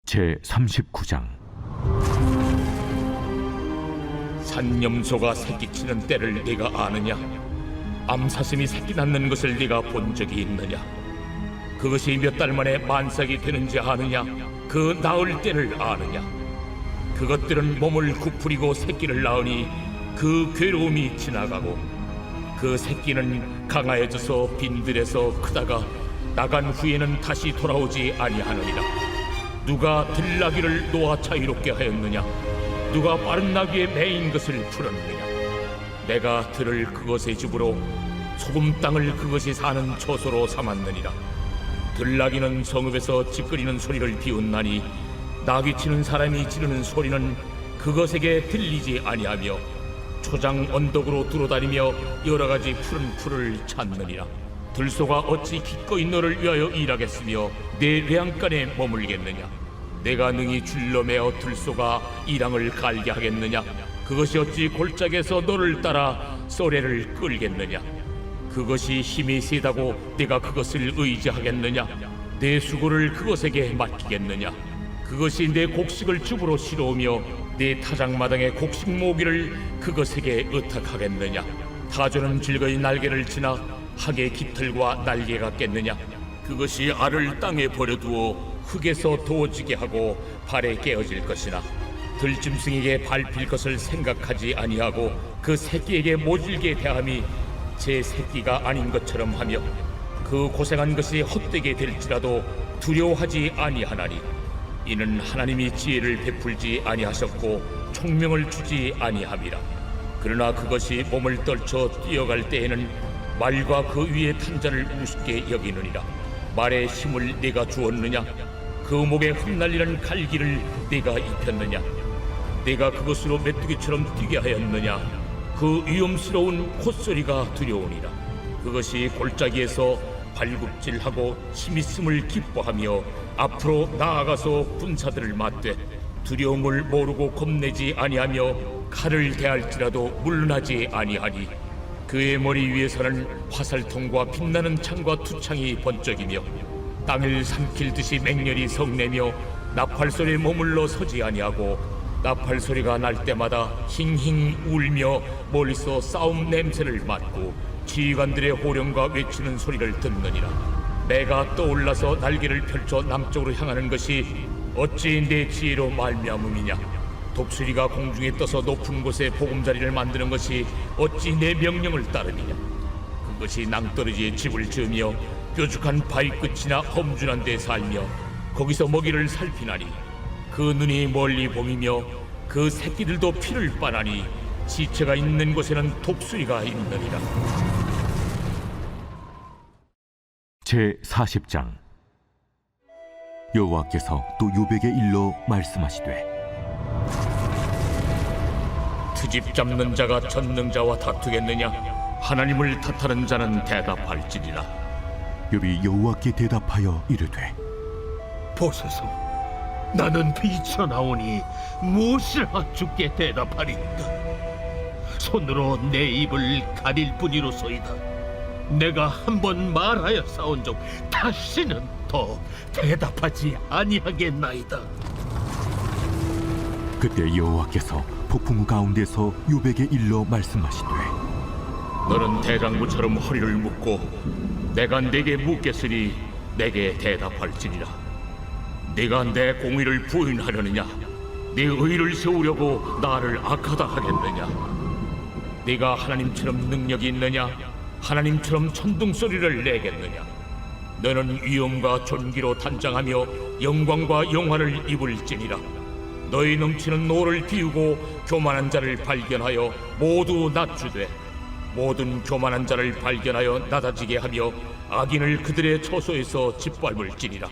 제39장. 산염소가 새끼치는 때를 네가 아느냐? 암사슴이 새끼 낳는 것을 네가 본 적이 있느냐? 그것이 몇 달 만에 만삭이 되는지 아느냐? 그 낳을 때를 아느냐? 그것들은 몸을 구부리고 새끼를 낳으니 그 괴로움이 지나가고 그 새끼는 강하여져서 빈들에서 크다가 나간 후에는 다시 돌아오지 아니하느니라. 누가 들나귀를 놓아 자유롭게 하였느냐? 누가 빠른 나귀에 매인 것을 풀었느냐? 내가 들을 그것의 집으로 소금 땅을 그것이 사는 처소로 삼았느니라. 들나귀는 성읍에서 찌끄리는 소리를 비웃나니 나귀 치는 사람이 지르는 소리는 그것에게 들리지 아니하며 초장 언덕으로 두루다니며 여러 가지 푸른 풀을 찾느니라. 들소가 어찌 기꺼이 너를 위하여 일하겠으며 내 외양간에 머물겠느냐? 내가 능히 줄로 매어 들소가 이랑을 갈게 하겠느냐? 그것이 어찌 골짜기에서 너를 따라 쏘래를 끌겠느냐? 그것이 힘이 세다고 내가 그것을 의지하겠느냐? 내 수고를 그것에게 맡기겠느냐? 그것이 내 곡식을 줍으로 실어오며 내 타작마당의 곡식 모기를 그것에게 의탁하겠느냐? 타조는 즐거이 날개를 치나 학의 깃털과 날개가 깼느냐? 그것이 알을 땅에 버려두어 흙에서 도어지게 하고 발에 깨어질 것이나 들짐승에게 밟힐 것을 생각하지 아니하고 그 새끼에게 모질게 대함이 제 새끼가 아닌 것처럼 하며 그 고생한 것이 헛되게 될지라도 두려워하지 아니하나니 이는 하나님이 지혜를 베풀지 아니하셨고 총명을 주지 아니함이라. 그러나 그것이 몸을 떨쳐 뛰어갈 때에는 말과 그 위에 탄 자를 우습게 여기느니라. 말에 힘을 네가 주었느냐? 그 목에 흩날리는 갈기를 네가 입혔느냐? 네가 그것으로 메뚜기처럼 뛰게 하였느냐? 그 위험스러운 콧소리가 두려우니라. 그것이 골짜기에서 발굽질하고 힘있음을 기뻐하며 앞으로 나아가서 군사들을 맞되 두려움을 모르고 겁내지 아니하며 칼을 대할지라도 물러나지 아니하니 그의 머리 위에서는 화살통과 빛나는 창과 투창이 번쩍이며 땅을 삼킬듯이 맹렬히 성내며 나팔소리에 머물러 서지 아니하고 나팔소리가 날 때마다 힝힝 울며 멀리서 싸움 냄새를 맡고 지휘관들의 호령과 외치는 소리를 듣느니라. 내가 떠올라서 날개를 펼쳐 남쪽으로 향하는 것이 어찌 내 지혜로 말미암음이냐? 독수리가 공중에 떠서 높은 곳에 보금자리를 만드는 것이 어찌 내 명령을 따르느냐? 그것이 낭떠러지에 집을 지으며 뾰족한 바위 끝이나 험준한 데 살며 거기서 먹이를 살피나니 그 눈이 멀리 봄이며 그 새끼들도 피를 빠나니 시체가 있는 곳에는 독수리가 있느니라. 제40장. 여호와께서 또 요백에 일러 말씀하시되 트집 잡는 자가 전능자와 다투겠느냐? 하나님을 탓하는 자는 대답할지니라. 욥이 여호와께 대답하여 이르되 보소서, 나는 비쳐나오니 무엇이라 주께 대답하리이까? 손으로 내 입을 가릴 뿐이로소이다. 내가 한번 말하여 싸운 적 다시는 더 대답하지 아니하겠나이다. 그때 여호와께서 폭풍우 가운데서 욥에게 일러 말씀하시되 너는 대장부처럼 허리를 묶고 내가 내게 묻겠으니 내게 대답할지니라. 네가 내 공의를 부인하려느냐? 네 의를 세우려고 나를 악하다 하겠느냐? 네가 하나님처럼 능력이 있느냐? 하나님처럼 천둥소리를 내겠느냐? 너는 위엄과 존귀로 단장하며 영광과 영화를 입을지니라. 너희 넘치는 노를 비우고 교만한 자를 발견하여 모두 낮추되 모든 교만한 자를 발견하여 낮아지게 하며 악인을 그들의 처소에서 짓밟을지니라.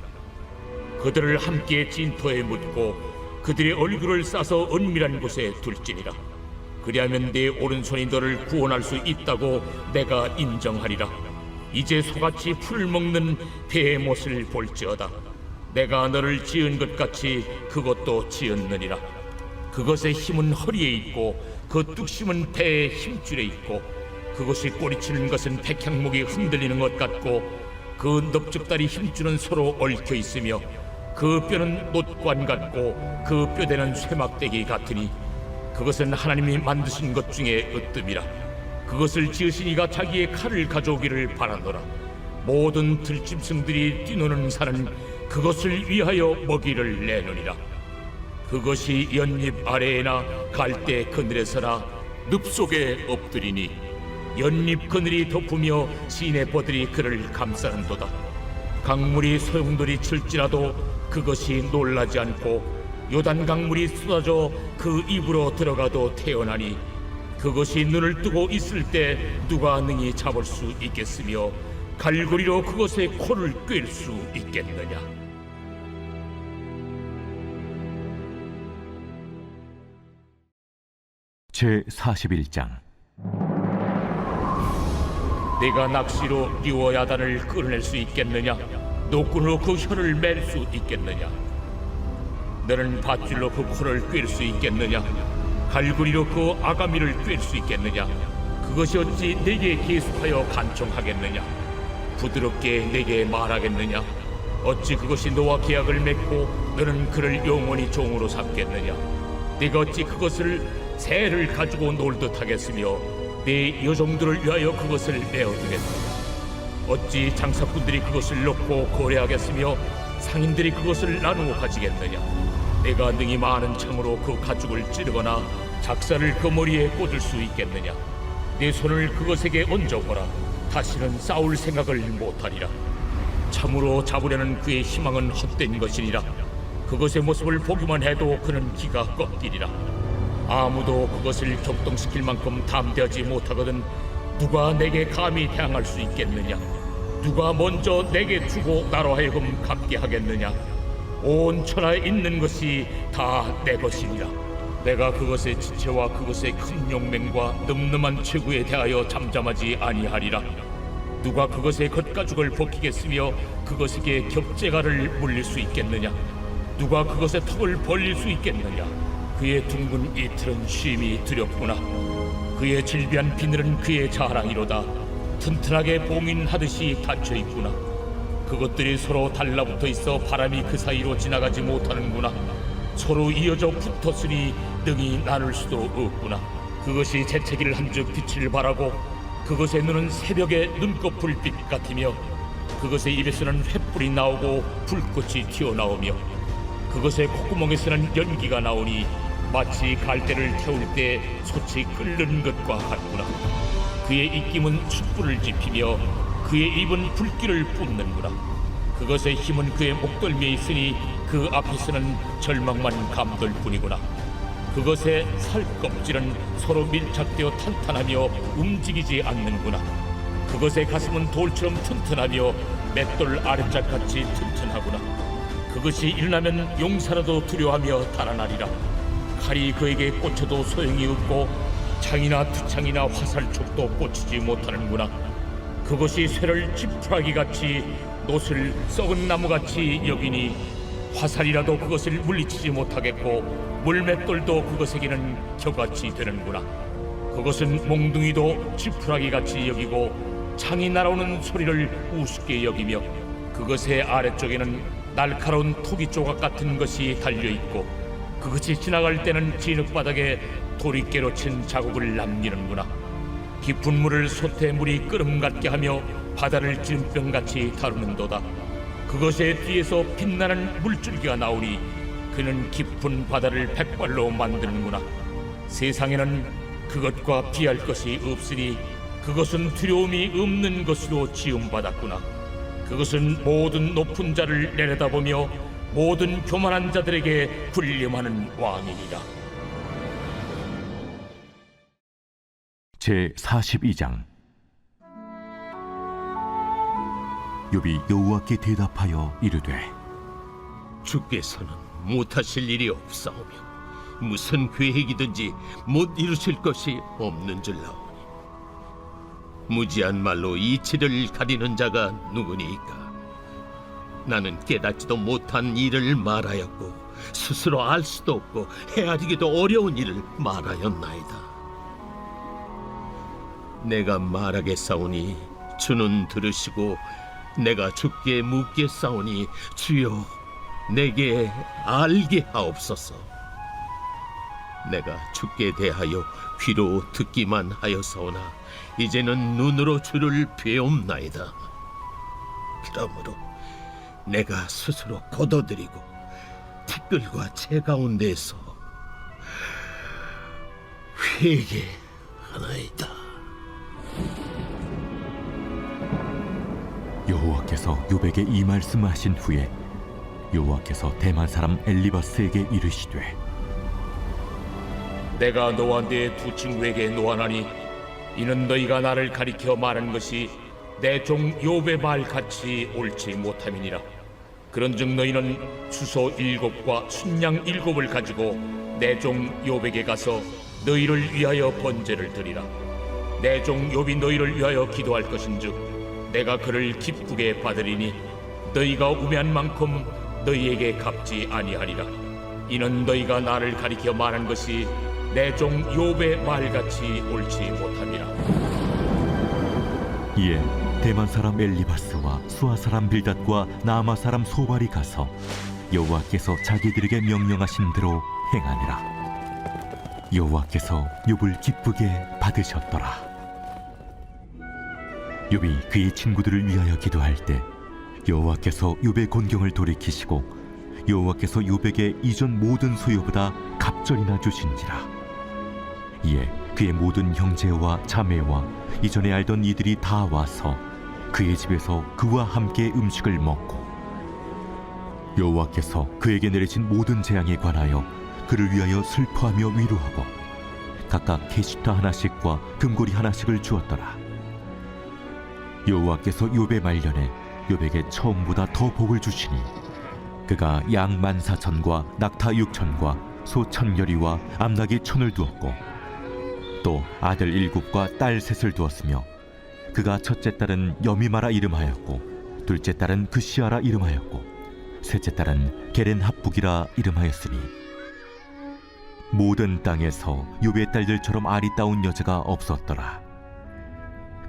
그들을 함께 진토에 묻고 그들의 얼굴을 싸서 은밀한 곳에 둘지니라. 그리하면 네 오른손이 너를 구원할 수 있다고 내가 인정하리라. 이제 소같이 풀을 먹는 배의 못을 볼지어다. 내가 너를 지은 것 같이 그것도 지었느니라. 그것의 힘은 허리에 있고 그 뚝심은 배의 힘줄에 있고 그것이 꼬리치는 것은 백향목이 흔들리는 것 같고 그 넙죽다리 힘줄은 서로 얽혀 있으며 그 뼈는 놋관 같고 그 뼈대는 쇠막대기 같으니 그것은 하나님이 만드신 것 중에 으뜸이라. 그것을 지으신 이가 자기의 칼을 가져오기를 바라노라. 모든 들짐승들이 뛰노는 산은 그것을 위하여 먹이를 내느니라. 그것이 연잎 아래에나 갈대 그늘에서나 늪 속에 엎드리니 연잎 그늘이 덮으며 시내 버들이 그를 감싸는도다. 강물이 소용돌이 칠지라도 그것이 놀라지 않고 요단 강물이 쏟아져 그 입으로 들어가도 태어나니 그것이 눈을 뜨고 있을 때 누가 능히 잡을 수 있겠으며 갈고리로 그것의 코를 꿰일 수 있겠느냐. 제 41장. 네가 낚시로 리워야단을 끌어낼 수 있겠느냐? 노끈으로 그 혀를 맬 수 있겠느냐? 너는 밧줄로 그 코를 꿰일 수 있겠느냐? 갈고리로 그 아가미를 꿰일 수 있겠느냐? 그것이 어찌 내게 계속하여 간청하겠느냐? 부드럽게 내게 말하겠느냐? 어찌 그것이 너와 계약을 맺고 너는 그를 영원히 종으로 삼겠느냐? 네가 어찌 그것을 새를 가지고 놀듯 하겠으며 네 여종들을 위하여 그것을 내어두겠느냐? 어찌 장사꾼들이 그것을 놓고 거래하겠으며 상인들이 그것을 나누어 가지겠느냐? 내가 능히 많은 창으로 그 가죽을 찌르거나 작사를 그 머리에 꽂을 수 있겠느냐? 내 손을 그것에게 얹어보라. 다시는 싸울 생각을 못하리라. 참으로 잡으려는 그의 희망은 헛된 것이니라. 그것의 모습을 보기만 해도 그는 기가 꺾이리라. 아무도 그것을 격동시킬 만큼 담대하지 못하거든 누가 내게 감히 대항할 수 있겠느냐? 누가 먼저 내게 주고 나로 하여금 갚게 하겠느냐? 온 천하에 있는 것이 다 내 것이니라. 내가 그것의 지체와 그것의 큰 용맹과 늠름한 체구에 대하여 잠잠하지 아니하리라. 누가 그것의 겉가죽을 벗기겠으며 그것에게 겹재가를 물릴 수 있겠느냐? 누가 그것의 턱을 벌릴 수 있겠느냐? 그의 둥근 이틀은 쉼이 두렵구나. 그의 질비한 비늘은 그의 자랑이로다. 튼튼하게 봉인하듯이 닫혀있구나. 그것들이 서로 달라붙어 있어 바람이 그 사이로 지나가지 못하는구나. 서로 이어져 붙었으니 능히 나눌 수도 없구나. 그것이 재채기를 한즉 빛을 발하고 그것의 눈은 새벽의 눈꽃 불빛 같으며 그것의 입에서는 횃불이 나오고 불꽃이 튀어나오며 그것의 콧구멍에서는 연기가 나오니 마치 갈대를 태울 때 솥이 끓는 것과 같구나. 그의 입김은 숯불을 지피며 그의 입은 불길을 뿜는구나. 그것의 힘은 그의 목덜미에 있으니 그 앞에서는 절망만 감돌 뿐이구나. 그것의 살껍질은 서로 밀착되어 탄탄하며 움직이지 않는구나. 그것의 가슴은 돌처럼 튼튼하며 맷돌 아랫짝같이 튼튼하구나. 그것이 일어나면 용사라도 두려워하며 달아나리라. 칼이 그에게 꽂혀도 소용이 없고 창이나 투창이나 화살촉도 꽂히지 못하는구나. 그것이 쇠를 지푸라기같이 놋을 썩은 나무같이 여기니 화살이라도 그것을 물리치지 못하겠고 물맷돌도 그것에게는 겨같이 되는구나. 그것은 몽둥이도 지푸라기같이 여기고 창이 날아오는 소리를 우습게 여기며 그것의 아래쪽에는 날카로운 토기 조각 같은 것이 달려있고 그것이 지나갈 때는 진흙바닥에 도리깨로 친 자국을 남기는구나. 깊은 물을 솥에 물이 끓음 같게 하며 바다를 기름병같이 다루는도다. 그것의 뒤에서 빛나는 물줄기가 나오니 그는 깊은 바다를 백발로 만드는구나. 세상에는 그것과 비할 것이 없으니 그것은 두려움이 없는 것으로 지음받았구나. 그것은 모든 높은 자를 내려다보며 모든 교만한 자들에게 군림하는 왕이니라. 제 42장. 욥이 여호와께 대답하여 이르되 주께서는 못하실 일이 없사오며 무슨 계획이든지 못 이루실 것이 없는 줄 나오니 무지한 말로 이치를 가리는 자가 누구니까? 나는 깨닫지도 못한 일을 말하였고 스스로 알 수도 없고 헤아리기도 어려운 일을 말하였나이다. 내가 말하겠사오니 주는 들으시고 내가 주께 묻겠사오니 주여 내게 알게 하옵소서. 내가 주께 대하여 귀로 듣기만 하였사오나 이제는 눈으로 주를 배움나이다. 그러므로 내가 스스로 거둬들이고 티끌과 재 가운데서 회개하나이다. 여호와께서 욥에게 이 말씀하신 후에 여호와께서 대만 사람 엘리바스에게 이르시되 내가 너와 네 두 친구에게 노하나니 이는 너희가 나를 가리켜 말한 것이 내 종 욥의 말 같이 옳지 못함이니라. 그런즉 너희는 수소 7과 순양 7을 가지고 내 종 욥에게 가서 너희를 위하여 번제를 드리라. 내 종 욥이 너희를 위하여 기도할 것인즉 내가 그를 기쁘게 받으리니 너희가 우매한 만큼 너희에게 갚지 아니하리라. 이는 너희가 나를 가리켜 말한 것이 내 종 욥의 말같이 옳지 못함이라. 이에 대만 사람 엘리바스와 수아 사람 빌닷과 나아마 사람 소발이 가서 여호와께서 자기들에게 명령하신 대로 행하니라. 여호와께서 욥을 기쁘게 받으셨더라. 욥이 그의 친구들을 위하여 기도할 때 여호와께서 욥의 곤경을 돌이키시고 여호와께서 욥에게 이전 모든 소유보다 갑절이나 주신지라. 이에 그의 모든 형제와 자매와 이전에 알던 이들이 다 와서 그의 집에서 그와 함께 음식을 먹고 여호와께서 그에게 내리신 모든 재앙에 관하여 그를 위하여 슬퍼하며 위로하고 각각 게시타 하나씩과 금고리 하나씩을 주었더라. 여호와께서 욥의 말년에 욥에게 처음보다 더 복을 주시니 그가 양 14,000과 낙타 6,000과 소 1,000여리와 암낙이 1,000을 두었고 또 아들 7과 딸 3을 두었으며 그가 첫째 딸은 여미마라 이름하였고 둘째 딸은 그시아라 이름하였고 셋째 딸은 게렌합북이라 이름하였으니 모든 땅에서 욥의 딸들처럼 아리따운 여자가 없었더라.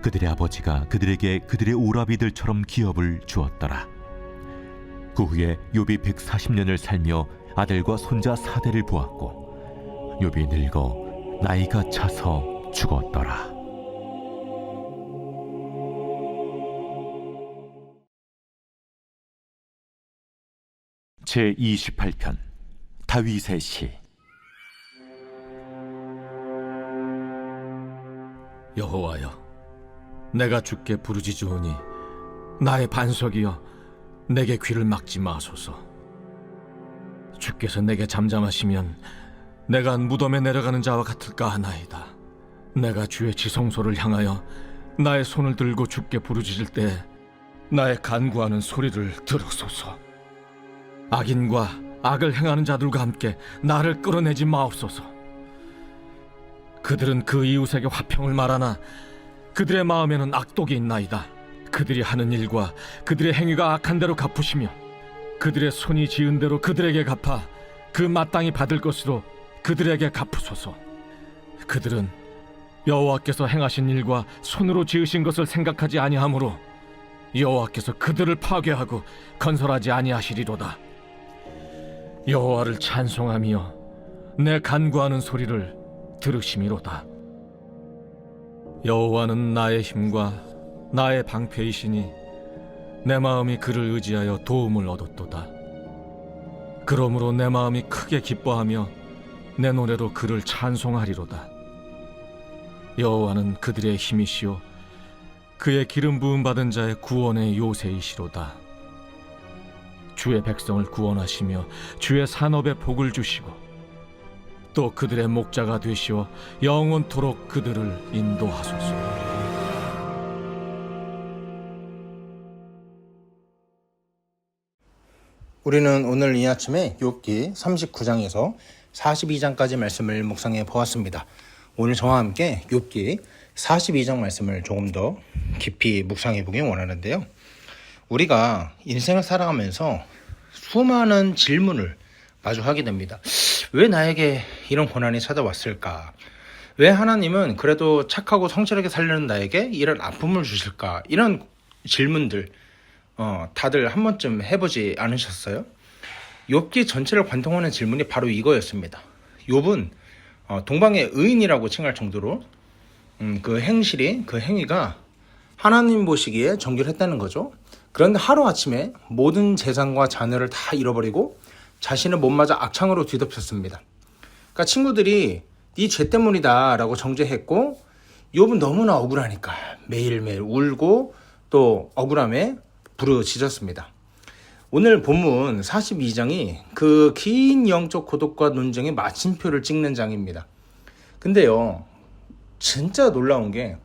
그들의 아버지가 그들에게 그들의 오라비들처럼 기업을 주었더라. 그 후에 욥이 140년을 살며 아들과 손자 4대를 보았고 욥이 늙어 나이가 차서 죽었더라. 제28편 다윗의 시. 여호와여, 내가 주께 부르짖으오니 나의 반석이여 내게 귀를 막지 마소서. 주께서 내게 잠잠하시면 내가 무덤에 내려가는 자와 같을까 하나이다. 내가 주의 지성소를 향하여 나의 손을 들고 주께 부르짖을 때 나의 간구하는 소리를 들으소서. 악인과 악을 행하는 자들과 함께 나를 끌어내지 마옵소서. 그들은 그 이웃에게 화평을 말하나 그들의 마음에는 악독이 있나이다. 그들이 하는 일과 그들의 행위가 악한 대로 갚으시며 그들의 손이 지은 대로 그들에게 갚아 그 마땅히 받을 것으로 그들에게 갚으소서. 그들은 여호와께서 행하신 일과 손으로 지으신 것을 생각하지 아니하므로 여호와께서 그들을 파괴하고 건설하지 아니하시리로다. 여호와를 찬송하며 내 간구하는 소리를 들으심이로다. 여호와는 나의 힘과 나의 방패이시니 내 마음이 그를 의지하여 도움을 얻었도다. 그러므로 내 마음이 크게 기뻐하며 내 노래로 그를 찬송하리로다. 여호와는 그들의 힘이시요 그의 기름 부음 받은 자의 구원의 요새이시로다. 주의 백성을 구원하시며 주의 산업에 복을 주시고 또 그들의 목자가 되시어 영원토록 그들을 인도하소서. 우리는 오늘 이 아침에 욥기 39장에서 42장까지 말씀을 묵상해 보았습니다. 오늘 저와 함께 욥기 42장 말씀을 조금 더 깊이 묵상해 보길 원하는데요. 우리가 인생을 살아가면서 수많은 질문을 마주하게 됩니다. 왜 나에게 이런 고난이 찾아왔을까? 왜 하나님은 그래도 착하고 성실하게 살려는 나에게 이런 아픔을 주실까? 이런 질문들 다들 한 번쯤 해보지 않으셨어요? 욥기 전체를 관통하는 질문이 바로 이거였습니다. 욥은 동방의 의인이라고 칭할 정도로 그 행실이, 그 행위가 하나님 보시기에 정결했다는 거죠. 그런데 하루아침에 모든 재산과 자녀를 다 잃어버리고 자신을 못 맞아 악창으로 뒤덮였습니다. 그러니까 친구들이 네 죄 때문이다 라고 정죄했고, 욥은 너무나 억울하니까 매일매일 울고 또 억울함에 부르짖었습니다. 오늘 본문 42장이 그 긴 영적 고독과 논쟁의 마침표를 찍는 장입니다. 근데요, 진짜 놀라운 게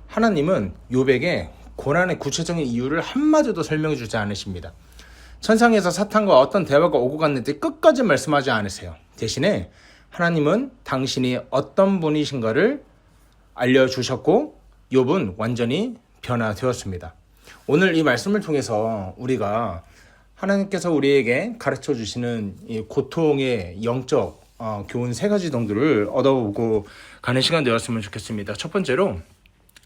하나님은 욥에게 고난의 구체적인 이유를 한마디도 설명해 주지 않으십니다. 천상에서 사탄과 어떤 대화가 오고 갔는데 끝까지 말씀하지 않으세요. 대신에 하나님은 당신이 어떤 분이신가를 알려주셨고 욥은 완전히 변화되었습니다. 오늘 이 말씀을 통해서 우리가 하나님께서 우리에게 가르쳐 주시는 이 고통의 영적 교훈 3가지 정도를 얻어보고 가는 시간 되었으면 좋겠습니다. 첫 번째로,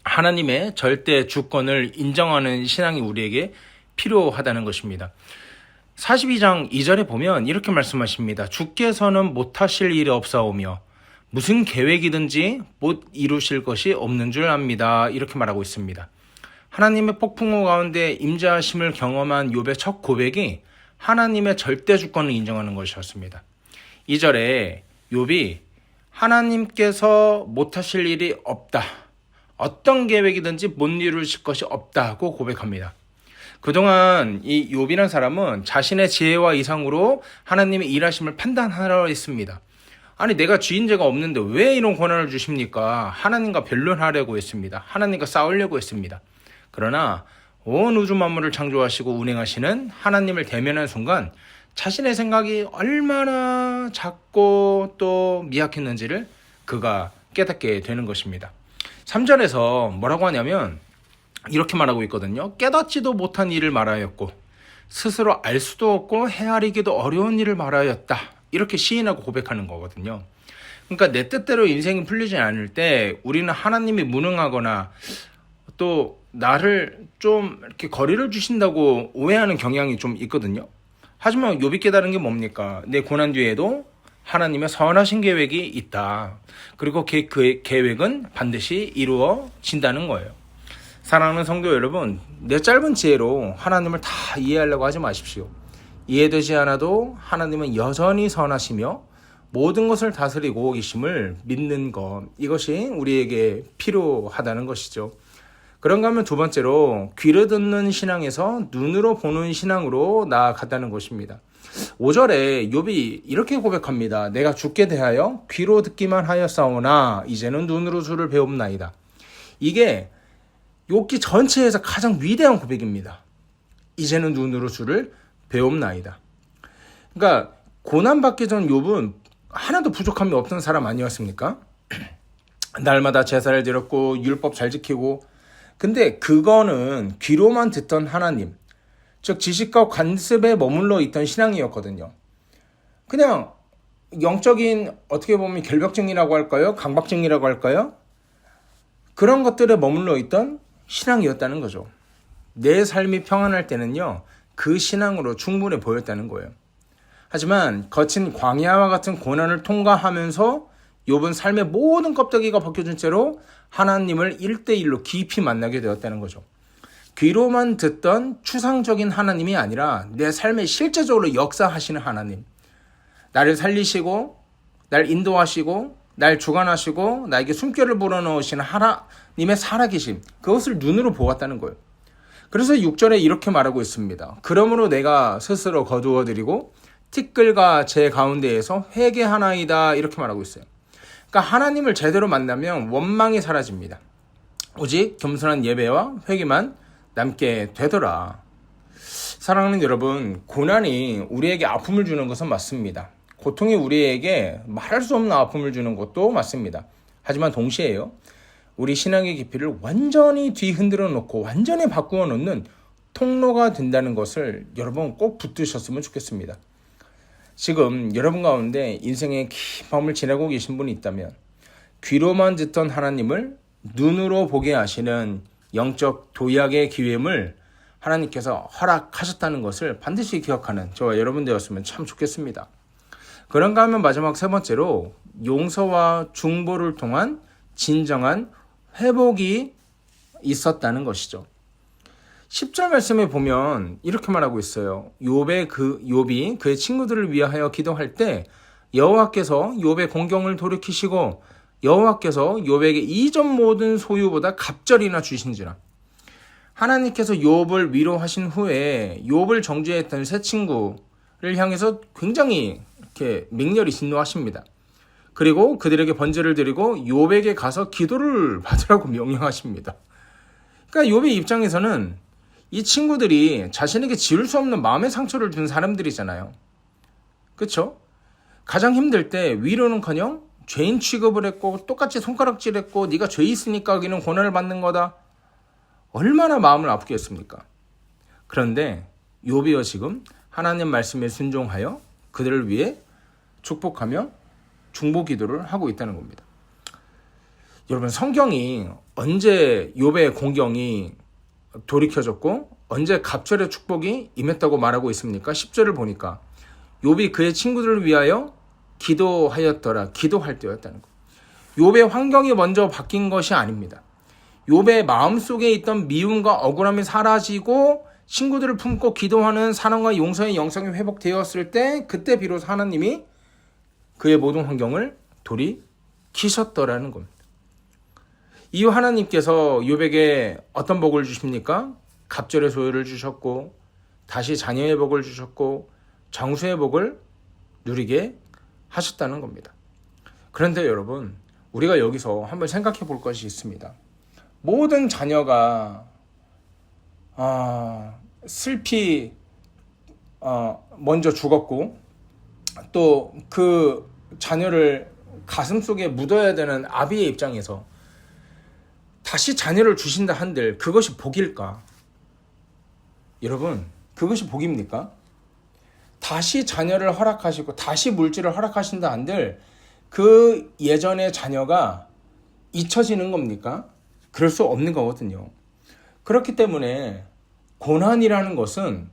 하나님의 절대 주권을 인정하는 신앙이 우리에게 필요하다는 것입니다. 42장 2절에 보면 이렇게 말씀하십니다. 주께서는 못하실 일이 없사오며 무슨 계획이든지 못 이루실 것이 없는 줄 압니다. 이렇게 말하고 있습니다. 하나님의 폭풍우 가운데 임재하심을 경험한 욥의 첫 고백이 하나님의 절대 주권을 인정하는 것이었습니다. 2절에 욥이 하나님께서 못하실 일이 없다, 어떤 계획이든지 못 이루실 것이 없다고 고백합니다. 그동안 이 욥이라는 사람은 자신의 지혜와 이상으로 하나님의 일하심을 판단하려 했습니다. 아니, 내가 지은 죄가 없는데 왜 이런 권한을 주십니까? 하나님과 변론하려고 했습니다. 하나님과 싸우려고 했습니다. 그러나 온 우주 만물을 창조하시고 운행하시는 하나님을 대면한 순간 자신의 생각이 얼마나 작고 또 미약했는지를 그가 깨닫게 되는 것입니다. 3절에서 뭐라고 하냐면 이렇게 말하고 있거든요. 깨닫지도 못한 일을 말하였고 스스로 알 수도 없고 헤아리기도 어려운 일을 말하였다. 이렇게 시인하고 고백하는 거거든요. 그러니까 내 뜻대로 인생이 풀리지 않을 때 우리는 하나님이 무능하거나 또 나를 좀 이렇게 거리를 주신다고 오해하는 경향이 좀 있거든요. 하지만 욥이 깨달은 게 뭡니까? 내 고난 뒤에도 하나님의 선하신 계획이 있다. 그리고 그 계획은 반드시 이루어진다는 거예요. 사랑하는 성도 여러분, 내 짧은 지혜로 하나님을 다 이해하려고 하지 마십시오. 이해되지 않아도 하나님은 여전히 선하시며 모든 것을 다스리고 계심을 믿는 것, 이것이 우리에게 필요하다는 것이죠. 그런가 하면 두 번째로, 귀로 듣는 신앙에서 눈으로 보는 신앙으로 나아갔다는 것입니다. 5절에 욥이 이렇게 고백합니다. 내가 주께 대하여 귀로 듣기만 하였사오나 이제는 눈으로 주를 배웁나이다. 이게 욥기 전체에서 가장 위대한 고백입니다. 이제는 눈으로 주를 배웁나이다. 그러니까 고난받기 전 욥은 하나도 부족함이 없던 사람 아니었습니까? 날마다 제사를 드렸고 율법 잘 지키고, 근데 그거는 귀로만 듣던 하나님, 즉 지식과 관습에 머물러 있던 신앙이었거든요. 그냥 영적인 어떻게 보면 결벽증이라고 할까요? 강박증이라고 할까요? 그런 것들에 머물러 있던 신앙이었다는 거죠. 내 삶이 평안할 때는요, 그 신앙으로 충분해 보였다는 거예요. 하지만 거친 광야와 같은 고난을 통과하면서 욥은 삶의 모든 껍데기가 벗겨진 채로 하나님을 1대1로 깊이 만나게 되었다는 거죠. 귀로만 듣던 추상적인 하나님이 아니라 내 삶에 실제적으로 역사하시는 하나님, 나를 살리시고 날 인도하시고 날 주관하시고 나에게 숨결을 불어넣으시는 하나님의 살아계심, 그것을 눈으로 보았다는 거예요. 그래서 6절에 이렇게 말하고 있습니다. 그러므로 내가 스스로 거두어드리고 티끌과 제 가운데에서 회개하나이다. 이렇게 말하고 있어요. 그러니까 하나님을 제대로 만나면 원망이 사라집니다. 오직 겸손한 예배와 회개만 남게 되더라. 사랑하는 여러분, 고난이 우리에게 아픔을 주는 것은 맞습니다. 고통이 우리에게 말할 수 없는 아픔을 주는 것도 맞습니다. 하지만 동시에요, 우리 신앙의 깊이를 완전히 뒤흔들어 놓고 완전히 바꾸어 놓는 통로가 된다는 것을 여러분 꼭 붙드셨으면 좋겠습니다. 지금 여러분 가운데 인생의 긴 밤을 지내고 계신 분이 있다면 귀로만 듣던 하나님을 눈으로 보게 하시는 영적 도약의 기회임을 하나님께서 허락하셨다는 것을 반드시 기억하는 저와 여러분 되었으면 참 좋겠습니다. 그런가 하면 마지막 세 번째로 용서와 중보를 통한 진정한 회복이 있었다는 것이죠. 10절 말씀에 보면 이렇게 말하고 있어요. 욥이 그의 친구들을 위하여 기도할 때 여호와께서 욥의 공경을 돌이키시고 여호와께서 욥에게 이전 모든 소유보다 갑절이나 주신지라. 하나님께서 욥을 위로하신 후에 욥을 정죄했던 세 친구를 향해서 굉장히 이렇게 맹렬히 진노하십니다. 그리고 그들에게 번제를 드리고 욥에게 가서 기도를 받으라고 명령하십니다. 그러니까 욥의 입장에서는 이 친구들이 자신에게 지울 수 없는 마음의 상처를 준 사람들이잖아요. 그렇죠? 가장 힘들 때 위로는커녕 죄인 취급을 했고 똑같이 손가락질했고 네가 죄 있으니까 여기는 고난을 받는 거다. 얼마나 마음을 아프게 했습니까? 그런데 욥이여 지금 하나님 말씀에 순종하여 그들을 위해 축복하며 중보 기도를 하고 있다는 겁니다. 여러분, 성경이 언제 욥의 공경이 돌이켜졌고 언제 갑절의 축복이 임했다고 말하고 있습니까? 10절을 보니까 욥이 그의 친구들을 위하여 기도할 때였다는 것. 욥의 환경이 먼저 바뀐 것이 아닙니다. 욥의 마음속에 있던 미움과 억울함이 사라지고 친구들을 품고 기도하는 사랑과 용서의 영성이 회복되었을 때 그때 비로소 하나님이 그의 모든 환경을 돌이키셨더라는 겁니다. 이후 하나님께서 욥에게 어떤 복을 주십니까? 갑절의 소유를 주셨고 다시 자녀의 복을 주셨고 장수의 복을 누리게 하셨다는 겁니다. 그런데 여러분, 우리가 여기서 한번 생각해 볼 것이 있습니다. 모든 자녀가 슬피 먼저 죽었고 또 그 자녀를 가슴속에 묻어야 되는 아비의 입장에서 다시 자녀를 주신다 한들 그것이 복일까? 여러분, 그것이 복입니까? 다시 자녀를 허락하시고 다시 물질을 허락하신다 한들 그 예전의 자녀가 잊혀지는 겁니까? 그럴 수 없는 거거든요. 그렇기 때문에 고난이라는 것은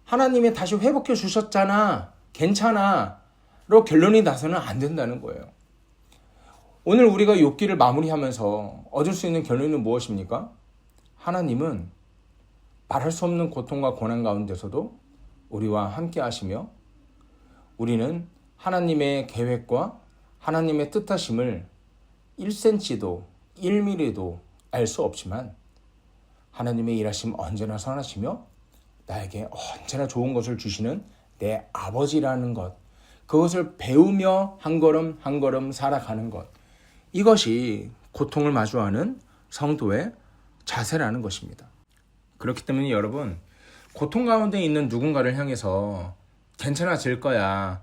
하나님이 다시 회복해 주셨잖아, 괜찮아 로 결론이 나서는 안 된다는 거예요. 오늘 우리가 욥기를 마무리하면서 얻을 수 있는 결론은 무엇입니까? 하나님은 말할 수 없는 고통과 고난 가운데서도 우리와 함께 하시며 우리는 하나님의 계획과 하나님의 뜻하심을 1cm도 1mm도 알 수 없지만 하나님의 일하심 언제나 선하시며 나에게 언제나 좋은 것을 주시는 내 아버지라는 것, 그것을 배우며 한 걸음 한 걸음 살아가는 것, 이것이 고통을 마주하는 성도의 자세라는 것입니다. 그렇기 때문에 여러분, 고통 가운데 있는 누군가를 향해서 괜찮아질 거야,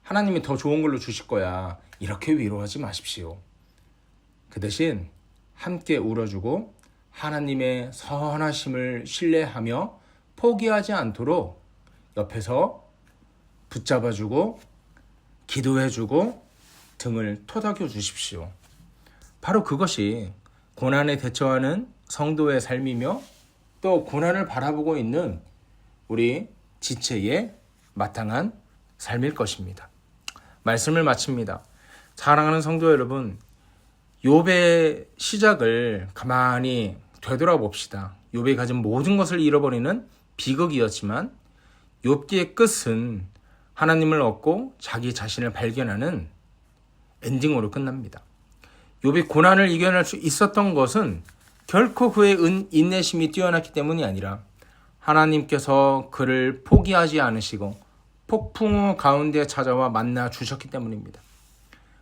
하나님이 더 좋은 걸로 주실 거야, 이렇게 위로하지 마십시오. 그 대신 함께 울어주고 하나님의 선하심을 신뢰하며 포기하지 않도록 옆에서 붙잡아주고 기도해주고 등을 토닥여 주십시오. 바로 그것이 고난에 대처하는 성도의 삶이며 또 고난을 바라보고 있는 우리 지체의 마땅한 삶일 것입니다. 말씀을 마칩니다. 사랑하는 성도 여러분, 욥의 시작을 가만히 되돌아봅시다. 욥이 가진 모든 것을 잃어버리는 비극이었지만 욥기의 끝은 하나님을 얻고 자기 자신을 발견하는 엔딩으로 끝납니다. 욥이 고난을 이겨낼 수 있었던 것은 결코 그의 인내심이 뛰어났기 때문이 아니라 하나님께서 그를 포기하지 않으시고 폭풍우 가운데 찾아와 만나 주셨기 때문입니다.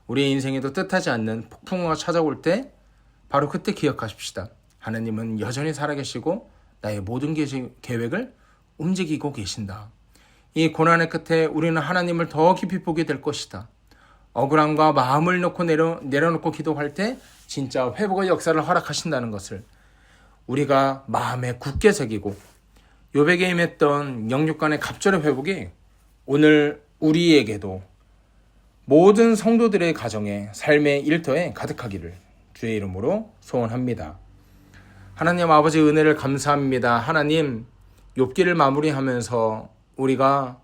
우리의 인생에도 뜻하지 않는 폭풍우가 찾아올 때 바로 그때 기억하십시다. 하나님은 여전히 살아계시고 나의 모든 계획을 움직이고 계신다. 이 고난의 끝에 우리는 하나님을 더 깊이 보게 될 것이다. 억울함과 마음을 놓고 내려놓고 기도할 때 진짜 회복의 역사를 허락하신다는 것을 우리가 마음에 굳게 새기고 욥에게 임했던 영육간의 갑절의 회복이 오늘 우리에게도 모든 성도들의 가정에 삶의 일터에 가득하기를 주의 이름으로 소원합니다. 하나님 아버지 은혜를 감사합니다. 하나님, 욥기를 마무리하면서 우리가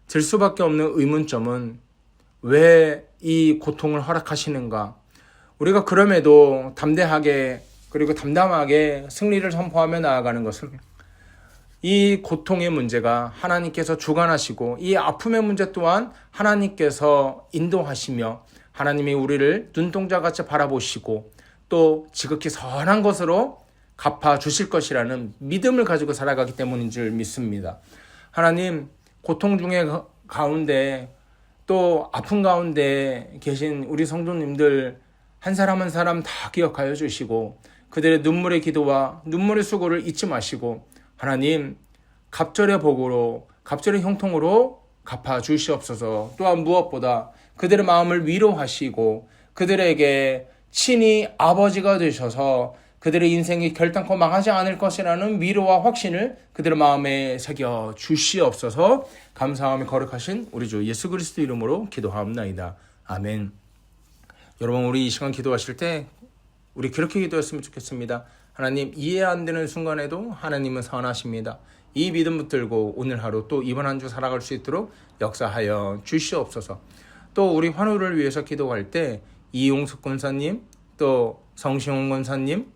들 수밖에 없는 의문점은 왜 이 고통을 허락하시는가? 우리가 그럼에도 담대하게 그리고 담담하게 승리를 선포하며 나아가는 것은 이 고통의 문제가 하나님께서 주관하시고 이 아픔의 문제 또한 하나님께서 인도하시며 하나님이 우리를 눈동자같이 바라보시고 또 지극히 선한 것으로 갚아주실 것이라는 믿음을 가지고 살아가기 때문인 줄 믿습니다. 하나님, 고통 중에 가운데 또 아픔 가운데 계신 우리 성도님들 한 사람 한 사람 다 기억하여 주시고 그들의 눈물의 기도와 눈물의 수고를 잊지 마시고 하나님, 갑절의 복으로 갑절의 형통으로 갚아 주시옵소서. 또한 무엇보다 그들의 마음을 위로하시고 그들에게 친히 아버지가 되셔서 그들의 인생이 결단코 망하지 않을 것이라는 위로와 확신을 그들의 마음에 새겨 주시옵소서. 감사하며 거룩하신 우리 주 예수 그리스도 이름으로 기도하옵나이다. 아멘. 여러분, 우리 이 시간 기도하실 때 우리 그렇게 기도했으면 좋겠습니다. 하나님, 이해 안 되는 순간에도 하나님은 선하십니다. 이 믿음 붙들고 오늘 하루 또 이번 한 주 살아갈 수 있도록 역사하여 주시옵소서. 또 우리 환우를 위해서 기도할 때 이용숙 권사님, 또 성시홍 권사님,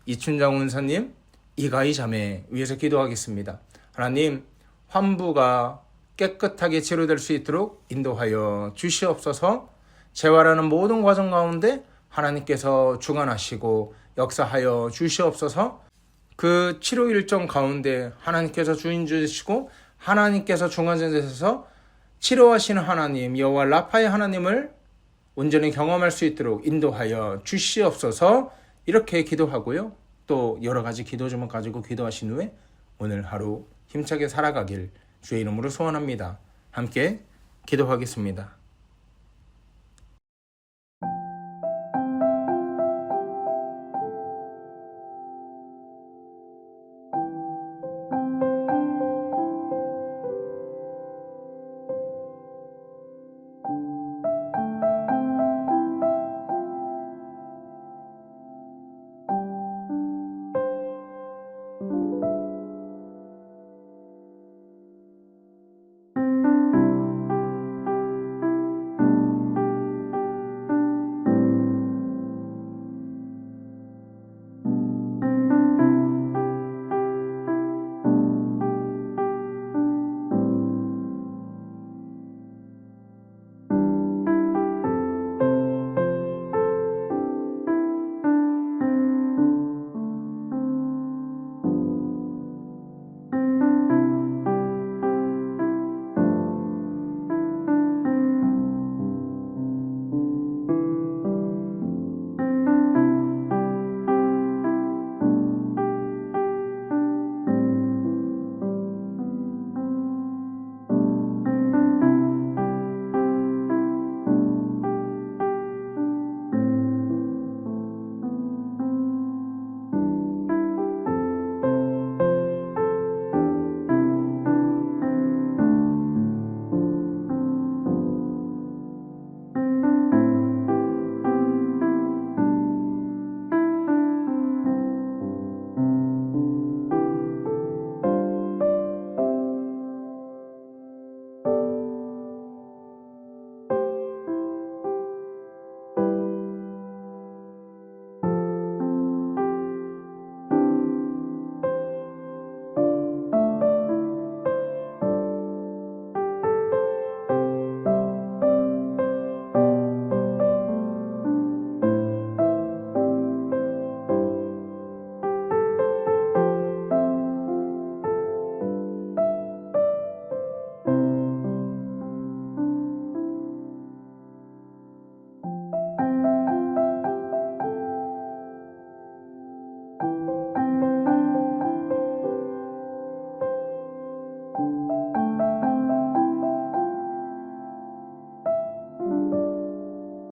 이춘장 원사님, 이가희 자매 위해서 기도하겠습니다. 하나님, 환부가 깨끗하게 치료될 수 있도록 인도하여 주시옵소서. 재활하는 모든 과정 가운데 하나님께서 주관하시고 역사하여 주시옵소서. 그 치료 일정 가운데 하나님께서 주인 주시고 하나님께서 중간자 되셔서 치료하시는 하나님, 여호와 라파의 하나님을 온전히 경험할 수 있도록 인도하여 주시옵소서. 이렇게 기도하고요. 또 여러 가지 기도 제목 가지고 기도하신 후에 오늘 하루 힘차게 살아가길 주의 이름으로 소원합니다. 함께 기도하겠습니다.